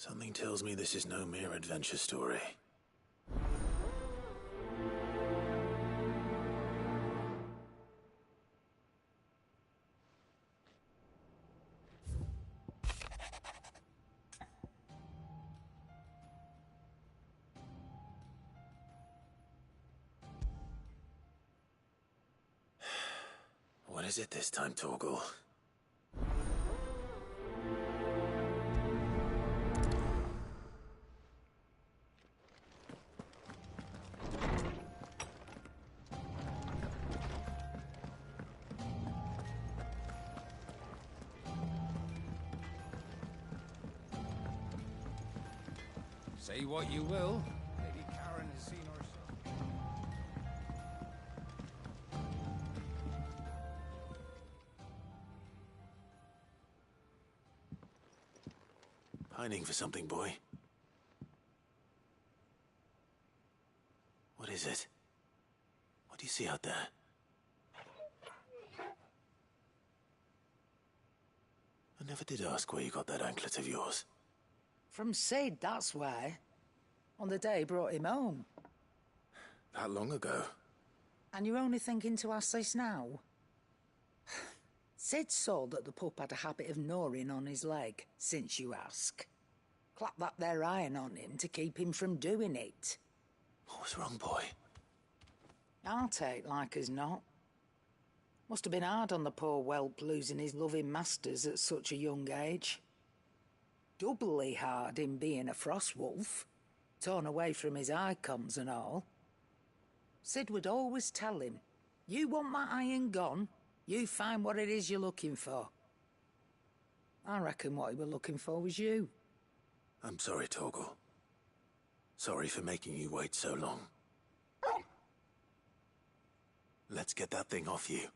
Something tells me this is no mere adventure story. What is it this time, Torgal? Say what you will, Lady Karen has seen her son. Pining for something, boy. What is it? What do you see out there? I never did ask where you got that anklet of yours. From Sid, that's why. On the day he brought him home. That long ago? And you're only thinking to ask this now? Sid saw that the pup had a habit of gnawing on his leg, since you ask. Clap that there iron on him to keep him from doing it. What was wrong, boy? I'll take like as not. Must have been hard on the poor whelp losing his loving masters at such a young age. Doubly hard in being a frost wolf, torn away from his icons and all. Sid would always tell him, you want that iron gone, you find what it is you're looking for. I reckon what he were looking for was you. I'm sorry, Torgal. Sorry for making you wait so long. Let's get that thing off you.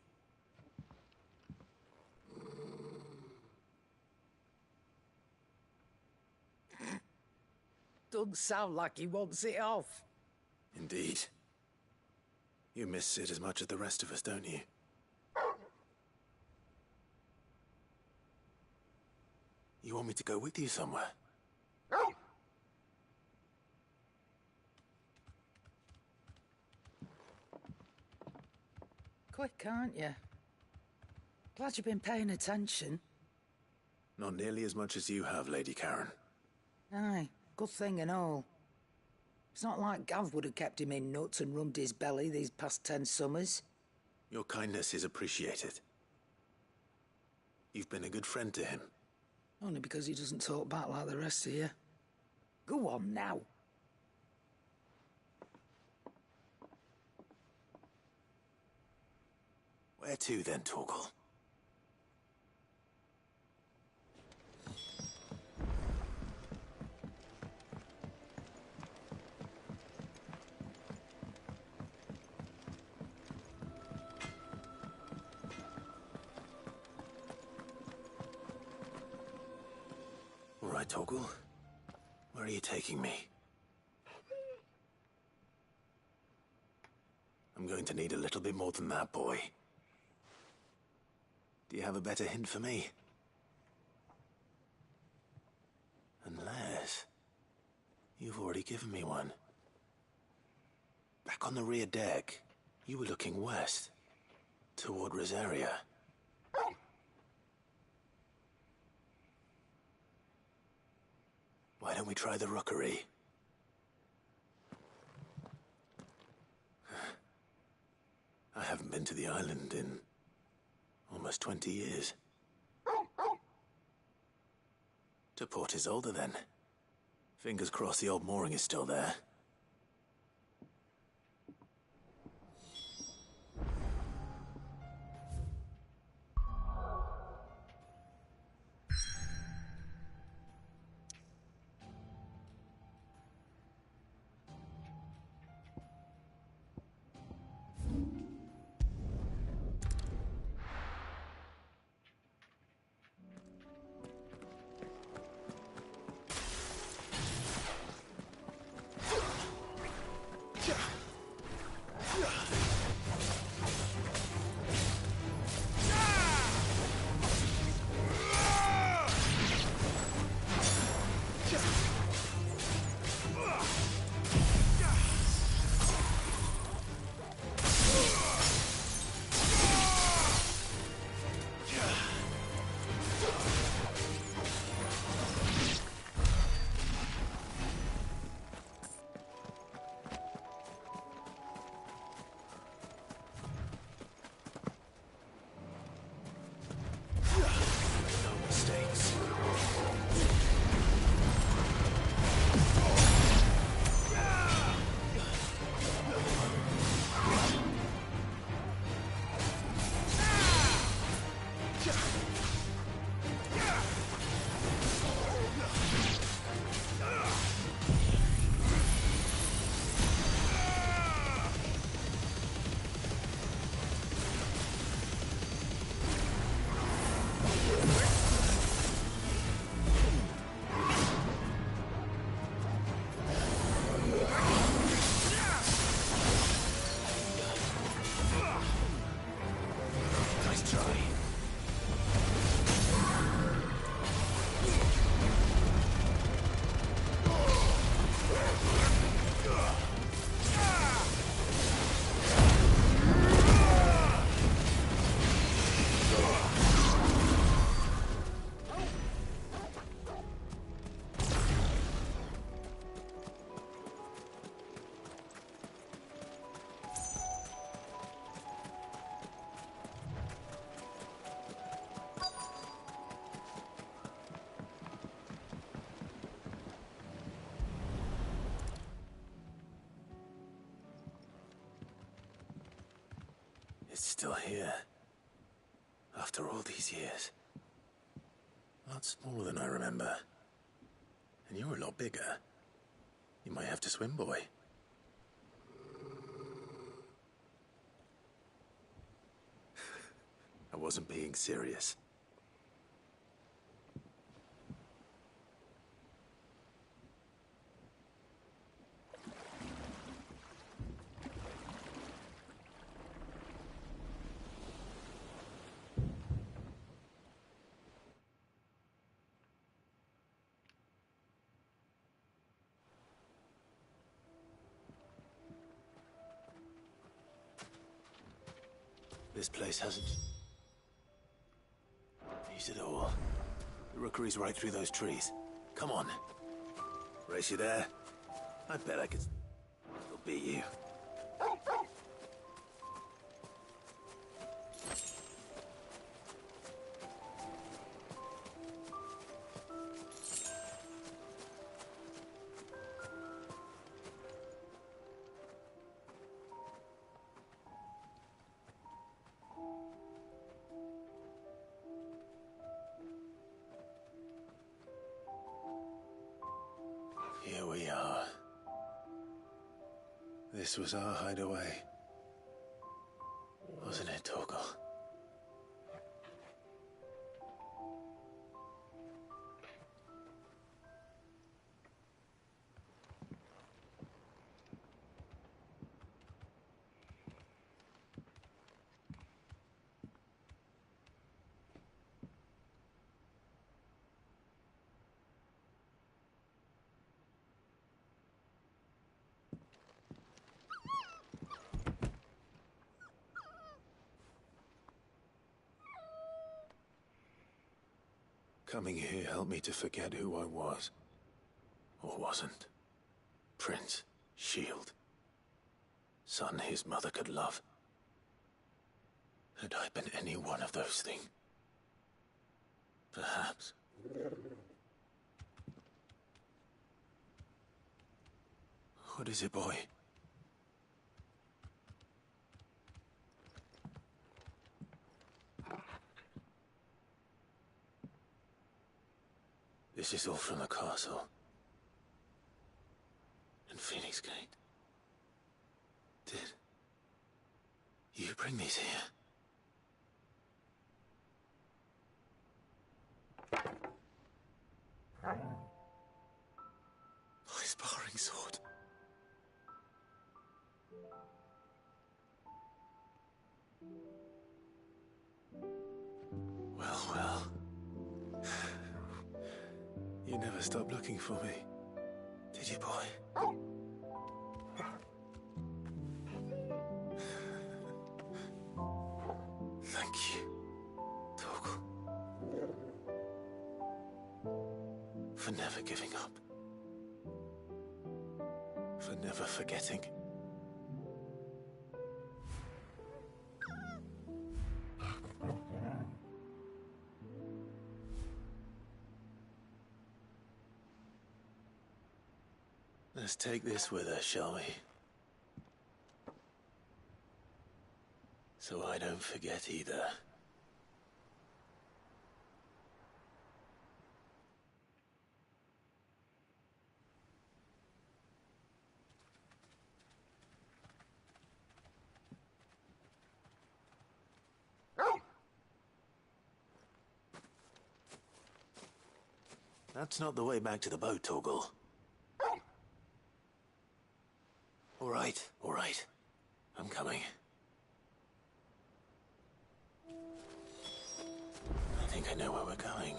Doesn't sound like he wants it off. Indeed. You miss Sid as much as the rest of us, don't you? You want me to go with you somewhere? Quick, aren't you? Glad you've been paying attention. Not nearly as much as you have, Lady Karen. Aye, good thing and all. It's not like Gav would have kept him in nuts and rubbed his belly these past 10 summers. Your kindness is appreciated. You've been a good friend to him. Only because he doesn't talk back like the rest of you. Go on now. Where to then, Torgal? All right, Torgal. Where are you taking me? I'm going to need a little bit more than that, boy. Do you have a better hint for me? Unless... you've already given me one. Back on the rear deck, you were looking west, toward Rosaria. Why don't we try the rookery? I haven't been to the island in almost 20 years. To Port Isolde, then. Fingers crossed the old mooring is still there. It's still here. After all these years. A lot smaller than I remember. And you're a lot bigger. You might have to swim, boy. I wasn't being serious. This place hasn't used it all. The rookery's right through those trees. Come on. Race you there? I bet I could still beat you. Here we are. This was our hideaway. Wasn't it, Torgal? Coming here helped me to forget who I was. Or wasn't. Prince, shield. Son his mother could love. Had I been any one of those things? Perhaps. What is it, boy? This is all from the castle. And Phoenix Gate. Did you bring these here? My sparring sword. Well, well. You never stopped looking for me, did you, boy? Thank you, Torgal. For never giving up. For never forgetting. Let's take this with us, shall we? So I don't forget either. That's not the way back to the boat, Torgal. All right. I'm coming. I think I know where we're going.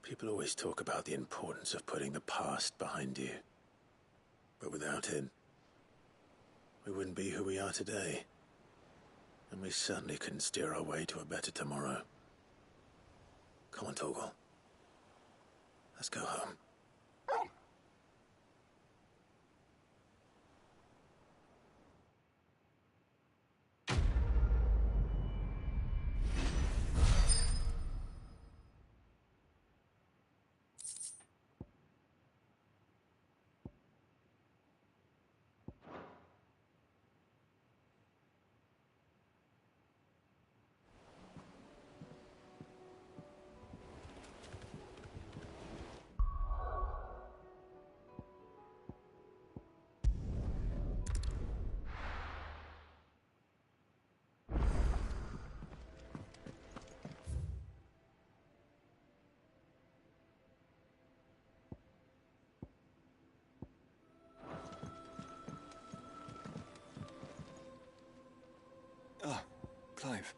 People always talk about the importance of putting the past behind you. But without it, we wouldn't be who we are today. And we certainly couldn't steer our way to a better tomorrow. Come on, Torgal. Let's go home. Ah, Clive.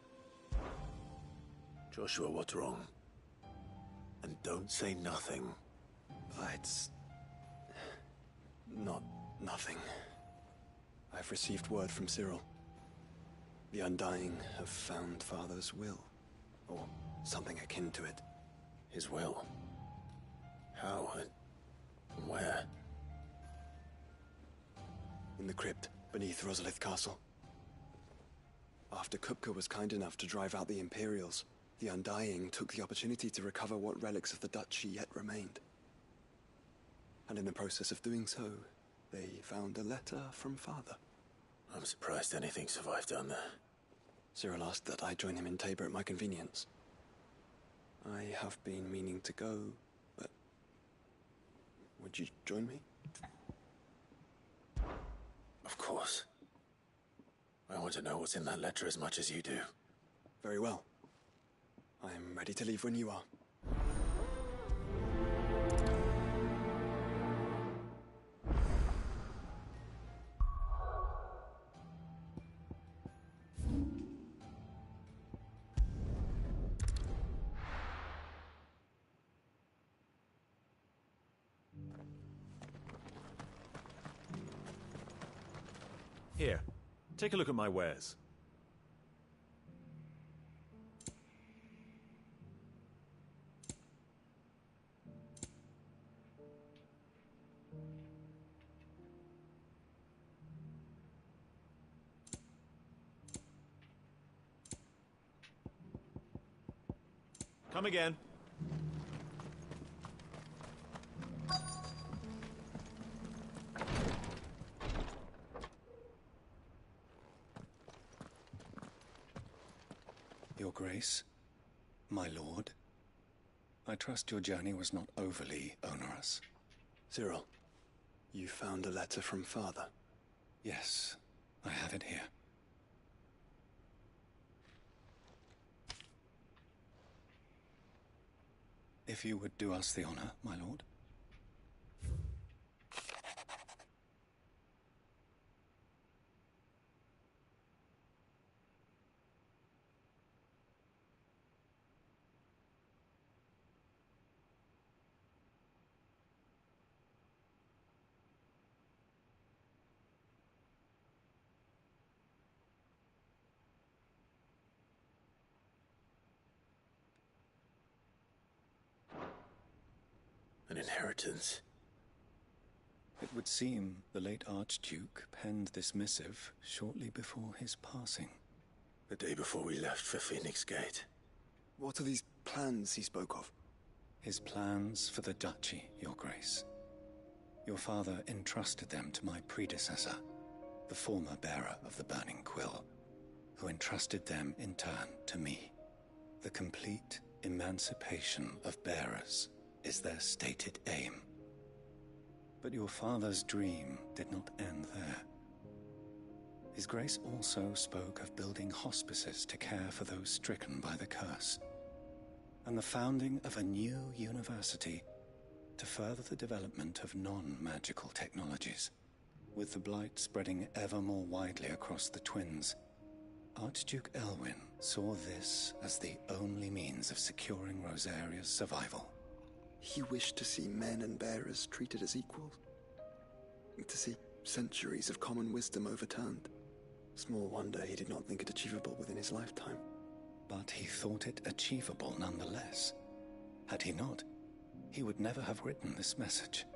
Joshua, what's wrong? And don't say nothing. It's... not nothing. I've received word from Cyril. The Undying have found Father's will, or something akin to it. His will? How and where? In the crypt beneath Rosalith Castle. After Kupka was kind enough to drive out the Imperials, the Undying took the opportunity to recover what relics of the Duchy yet remained. And in the process of doing so, they found a letter from Father. I'm surprised anything survived down there. Cyril asked that I join him in Tabor at my convenience. I have been meaning to go, but... would you join me? Of course. I want to know what's in that letter as much as you do. Very well. I'm ready to leave when you are. Here, take a look at my wares. Come again. Your Grace, my lord, I trust your journey was not overly onerous. Cyril, you found a letter from Father. Yes, I have it here. If you would do us the honor, my lord. An inheritance. It would seem the late Archduke penned this missive shortly before his passing. The day before we left for Phoenix Gate. What are these plans he spoke of? His plans for the Duchy, Your Grace. Your father entrusted them to my predecessor, the former bearer of the Burning Quill, who entrusted them in turn to me. The complete emancipation of bearers is their stated aim. But your father's dream did not end there. His Grace also spoke of building hospices to care for those stricken by the curse, and the founding of a new university to further the development of non-magical technologies. With the blight spreading ever more widely across the Twins, Archduke Elwyn saw this as the only means of securing Rosaria's survival. He wished to see men and bearers treated as equals. To see Centuries of common wisdom overturned. Small wonder he did not think it achievable within his lifetime. But he thought it achievable nonetheless. Had he not, he would never have written this message.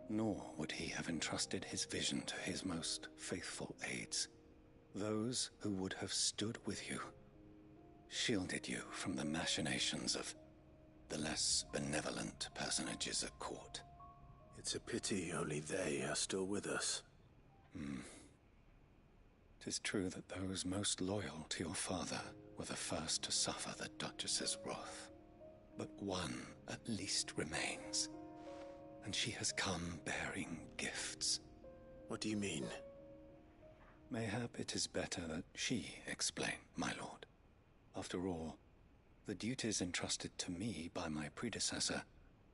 Nor would he have entrusted his vision to his most faithful aides, those who would have stood with you, shielded you from the machinations of the less benevolent personages at court. It's a pity only they are still with us. 'Tis true that those most loyal to your father were the first to suffer the Duchess's wrath. But one at least remains, and she has come bearing gifts. What do you mean? Mayhap it is better that she explain, my lord. After all, the duties entrusted to me by my predecessor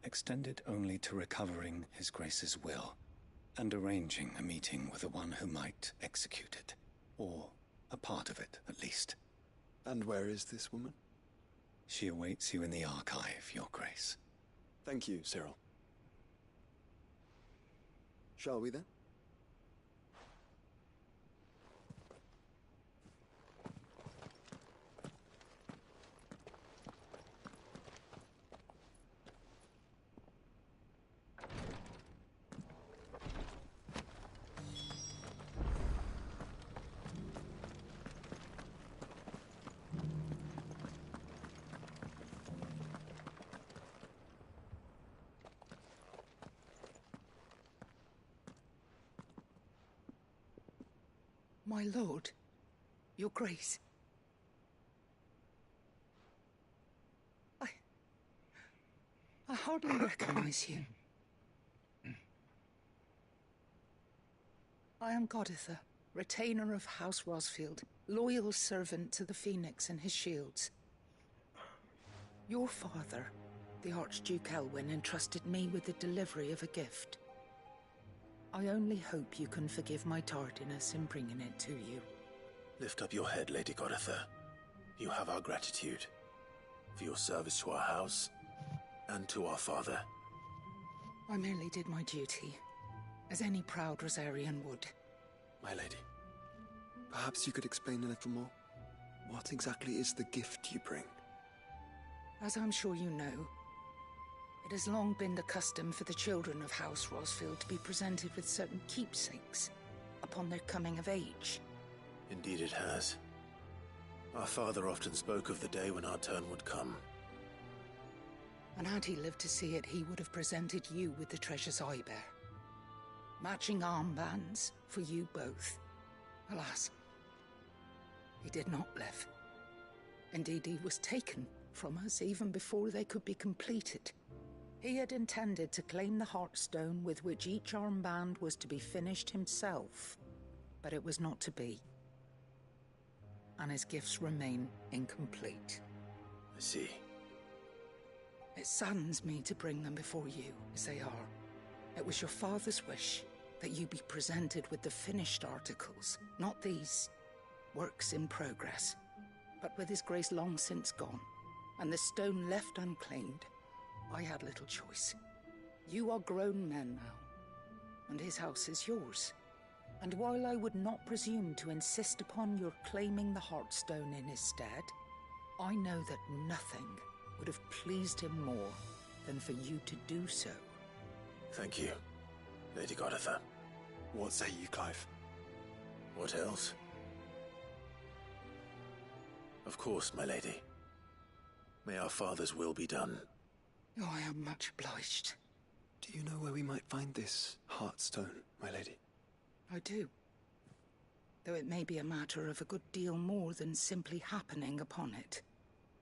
extended only to recovering His Grace's will and arranging a meeting with the one who might execute it, or a part of it, at least. And where is this woman? She awaits you in the archive, Your Grace. Thank you, Cyril. Shall we then? My lord, Your Grace. I hardly recognize you. I am Goditha, retainer of House Rosfield, loyal servant to the Phoenix and his shields. Your father, the Archduke Elwyn, entrusted me with the delivery of a gift. I only hope you can forgive my tardiness in bringing it to you. Lift up your head, Lady Goditha. You have our gratitude for your service to our house and to our father. I merely did my duty, as any proud Rosarian would. My lady, perhaps you could explain a little more? What exactly is the gift you bring? As I'm sure you know, it has long been the custom for the children of House Rosfield to be presented with certain keepsakes upon their coming of age. Indeed it has. Our father often spoke of the day when our turn would come. And had he lived to see it, he would have presented you with the treasures I bear. Matching armbands for you both. Alas, he did not live. Indeed, he was taken from us even before they could be completed. He had intended to claim the Heartstone with which each armband was to be finished himself, but it was not to be. And his gifts remain incomplete. I see. It saddens me to bring them before you, as they are. It was your father's wish that you be presented with the finished articles, not these works in progress. But with His Grace long since gone, and the stone left unclaimed, I had little choice. You are grown men now, and his house is yours. And while I would not presume to insist upon your claiming the Heartstone in his stead, I know that nothing would have pleased him more than for you to do so. Thank you, Lady Goditha. What say you, Clive? What else? Of course, my lady. May our father's will be done. Oh, I am much obliged. Do you know where we might find this Heartstone, my lady? I do. Though it may be a matter of a good deal more than simply happening upon it.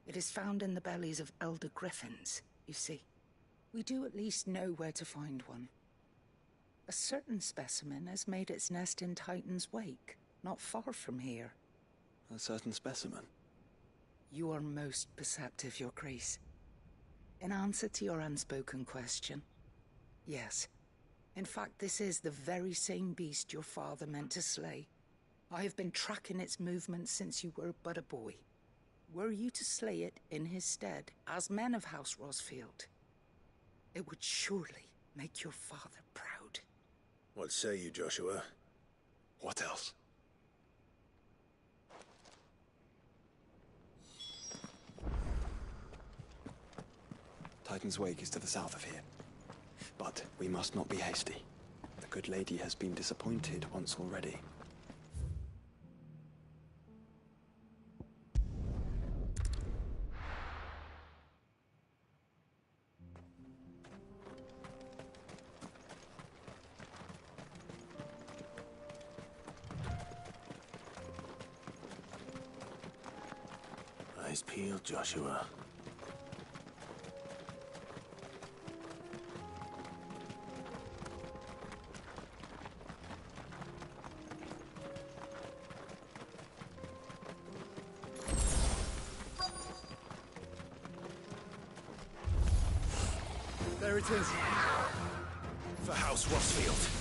It is found in the bellies of elder griffins, you see. We do at least know where to find one. A certain specimen has made its nest in Titan's Wake, not far from here. A certain specimen? You are most perceptive, Your Grace. In answer to your unspoken question, yes. In fact, this is the very same beast your father meant to slay. I have been tracking its movements since you were but a boy. Were you to slay it in his stead, as men of House Rosfield, it would surely make your father proud. What say you, Joshua? What else? Titan's Wake is to the south of here. But we must not be hasty. The good lady has been disappointed once already. Eyes peeled, Joshua. There it is. For House Rossfield.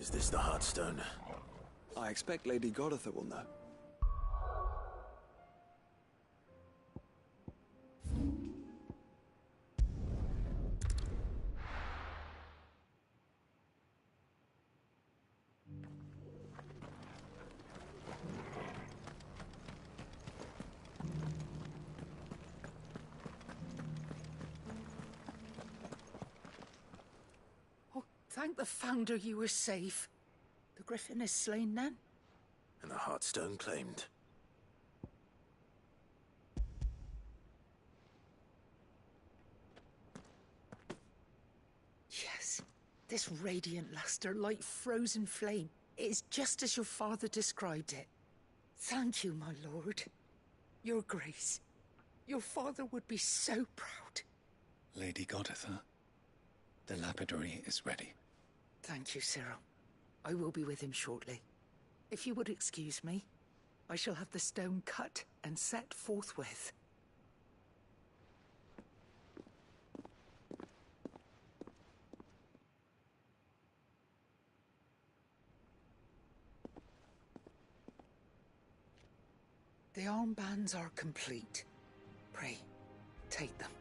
Is this the Heartstone? I expect Lady Goditha will know. Thank the Founder you were safe. The Griffin is slain then? And the Heartstone claimed. Yes. This radiant luster, like frozen flame, it is just as your father described it. Thank you, my lord. Your Grace. Your father would be so proud. Lady Goditha, the lapidary is ready. Thank you, Cyril. I will be with him shortly. If you would excuse me, I shall have the stone cut and set forthwith. The armbands are complete. Pray, take them.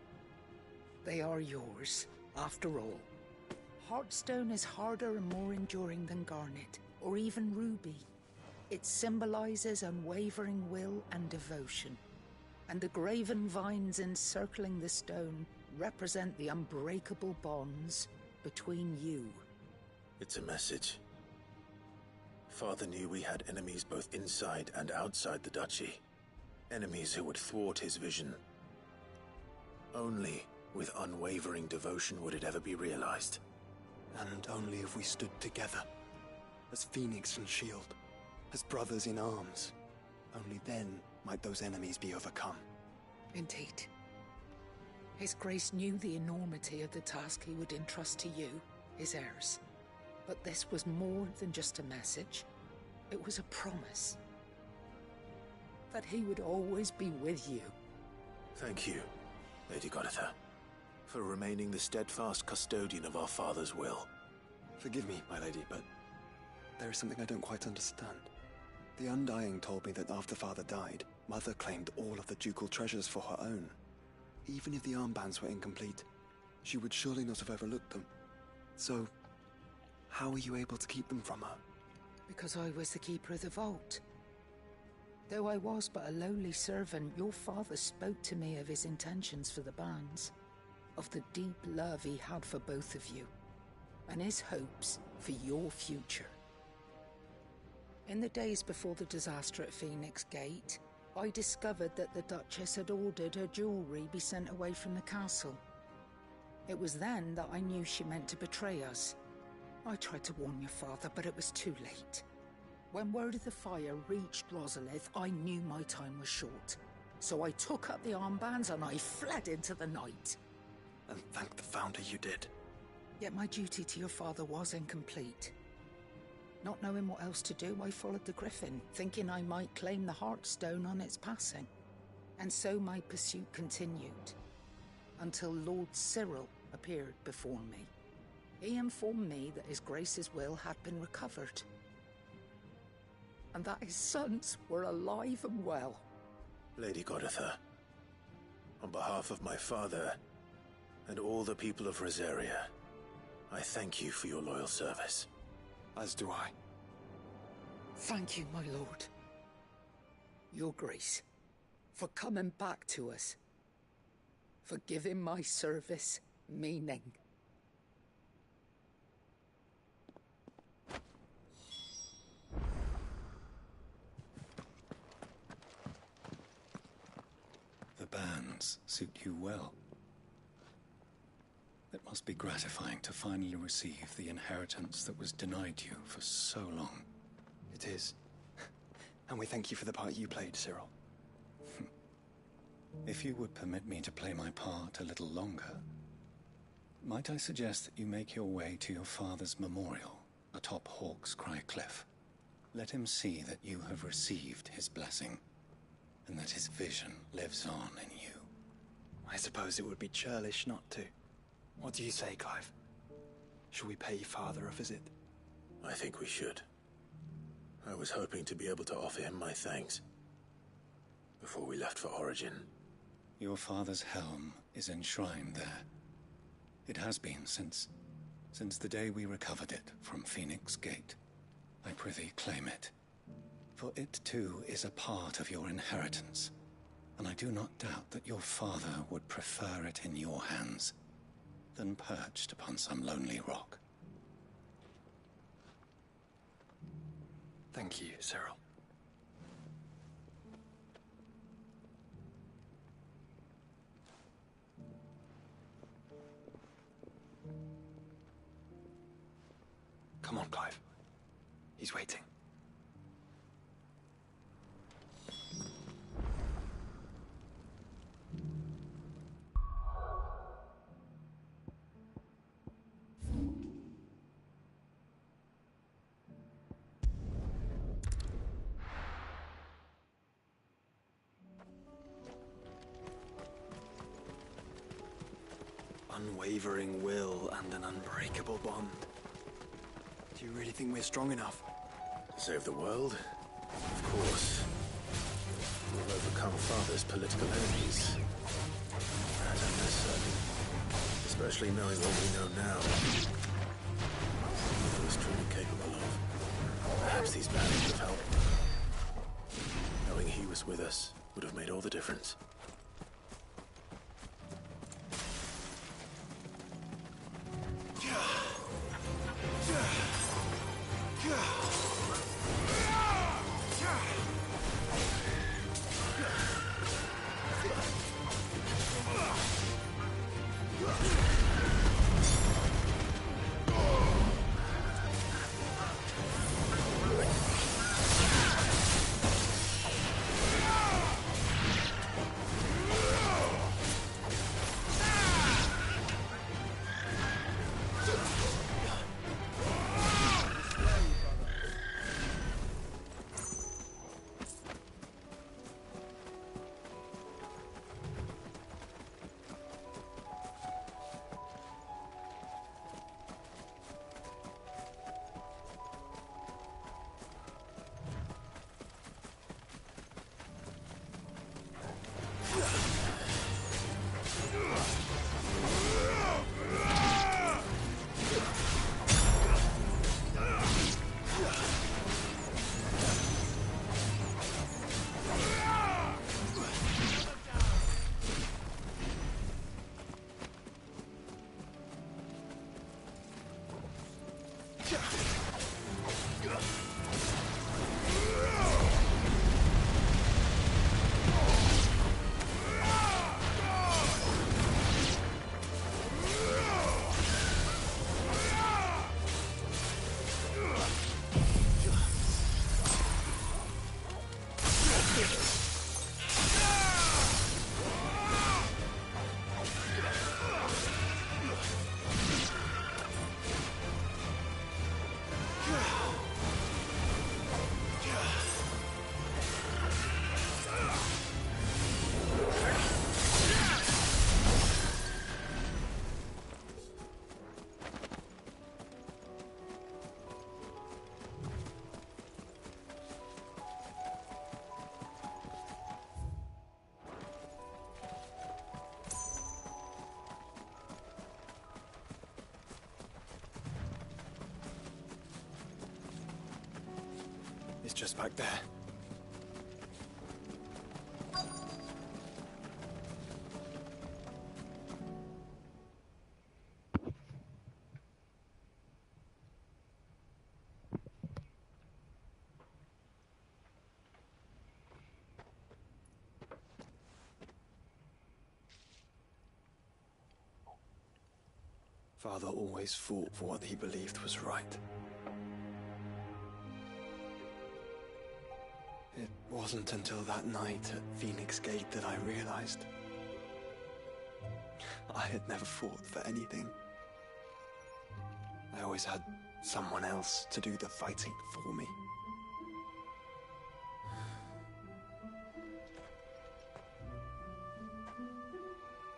They are yours, after all. Heartstone is harder and more enduring than garnet, or even ruby. It symbolizes unwavering will and devotion. and the graven vines encircling the stone represent the unbreakable bonds between you. It's a message. Father knew we had enemies both inside and outside the duchy. Enemies who would thwart his vision. Only with unwavering devotion would it ever be realized. And only if we stood together, as Phoenix and Shield, as brothers in arms. Only then might those enemies be overcome. Indeed. His Grace knew the enormity of the task he would entrust to you, his heirs. But this was more than just a message. It was a promise. That he would always be with you. Thank you, Lady Goditha, for remaining the steadfast custodian of our father's will. Forgive me, my lady, but there is something I don't quite understand. The Undying told me that after Father died, Mother claimed all of the ducal treasures for her own. Even if the armbands were incomplete, she would surely not have overlooked them. So, how were you able to keep them from her? Because I was the keeper of the vault. Though I was but a lowly servant, your father spoke to me of his intentions for the bands, of the deep love he had for both of you, and his hopes for your future. In the days before the disaster at Phoenix Gate, I discovered that the Duchess had ordered her jewelry be sent away from the castle. It was then that I knew she meant to betray us. I tried to warn your father, but it was too late. When word of the fire reached Rosalith, I knew my time was short. So I took up the armbands and I fled into the night. And thank the Founder you did. Yet my duty to your father was incomplete. Not knowing what else to do, I followed the Griffin, thinking I might claim the Heartstone on its passing. And so my pursuit continued, until Lord Cyril appeared before me. He informed me that His Grace's will had been recovered, and that his sons were alive and well. Lady Goditha, on behalf of my father and all the people of Rosaria, I thank you for your loyal service. As do I. Thank you, my lord. Your Grace, for coming back to us. For giving my service meaning. The bands suit you well. It must be gratifying to finally receive the inheritance that was denied you for so long. It is. And we thank you for the part you played, Cyril. If you would permit me to play my part a little longer, might I suggest that you make your way to your father's memorial atop Hawk's Cry Cliff? Let him see that you have received his blessing, and that his vision lives on in you. I suppose it would be churlish not to. What do you say, Clive? Shall we pay Father a visit? I think we should. I was hoping to be able to offer him my thanks before we left for Origin. Your father's helm is enshrined there. It has been since the day we recovered it from Phoenix Gate. I prithee claim it, for it too is a part of your inheritance, and I do not doubt that your father would prefer it in your hands than perched upon some lonely rock. Thank you, Cyril. Come on, Clive. He's waiting. Unwavering will and an unbreakable bond. Do you really think we're strong enough? To save the world? Of course. We'll overcome Father's political enemies. That I'm less certain. Especially knowing what we know now. He was truly capable of. Perhaps these bands would have helped. Knowing he was with us would have made all the difference. just back there. Father always fought for what he believed was right. It wasn't until that night at Phoenix Gate that I realized I had never fought for anything. I always had someone else to do the fighting for me.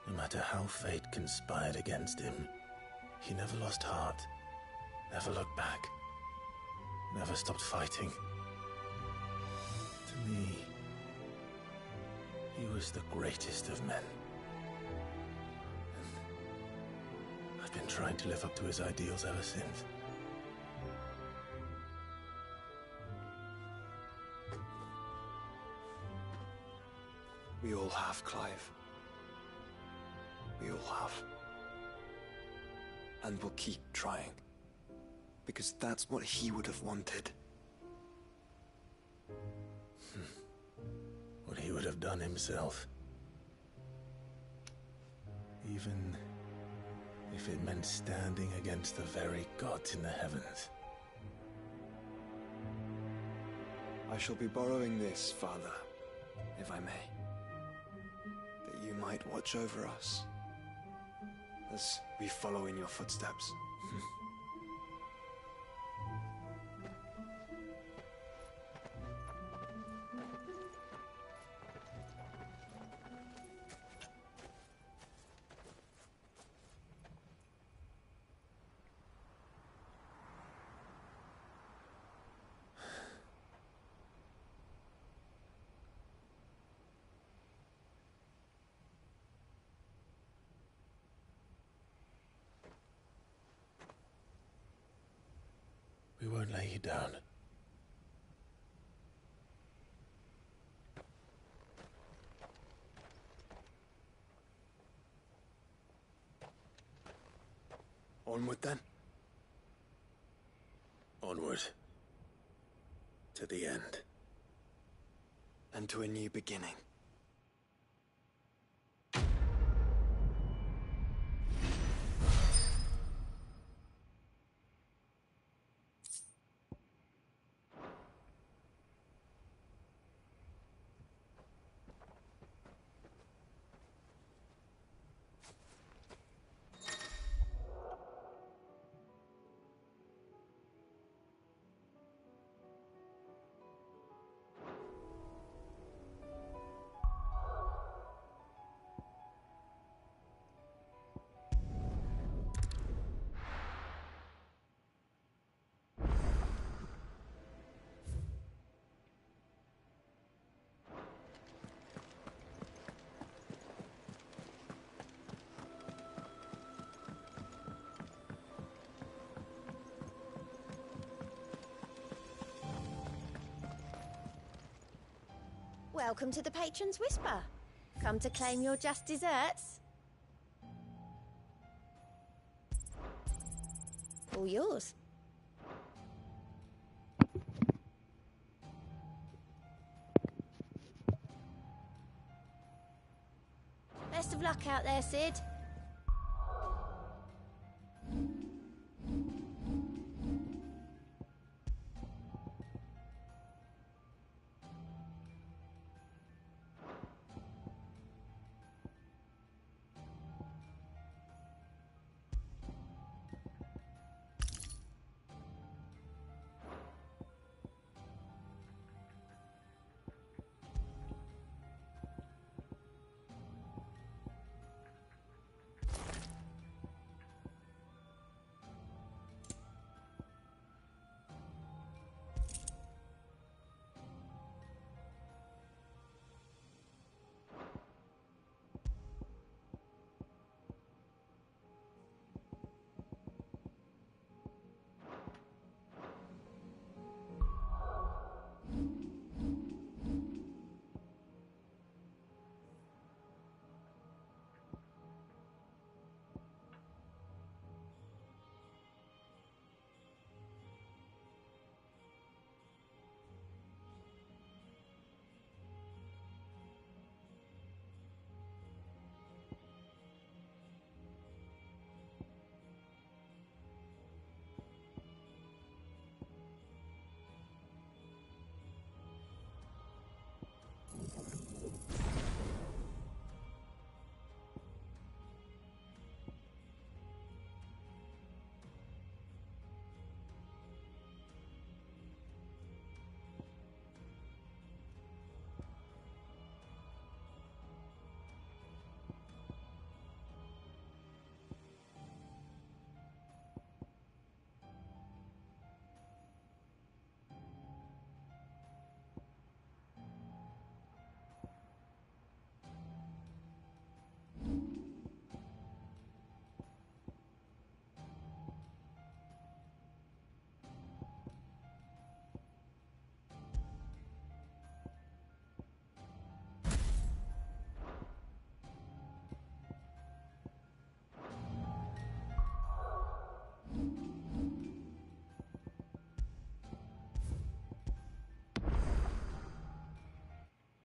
No matter how fate conspired against him, he never lost heart, never looked back, never stopped fighting. To me, he was the greatest of men. And I've been trying to live up to his ideals ever since. We all have, Clive. We all have. And we'll keep trying. Because that's what he would have wanted. What he would have done himself. Even if it meant standing against the very gods in the heavens. I shall be borrowing this, Father, if I may. That you might watch over us as we follow in your footsteps. We won't lay you down. Onward then. Onward. To the end. And to a new beginning. Welcome to the Patron's Whisper. Come to claim your just desserts? All yours. Best of luck out there, Sid.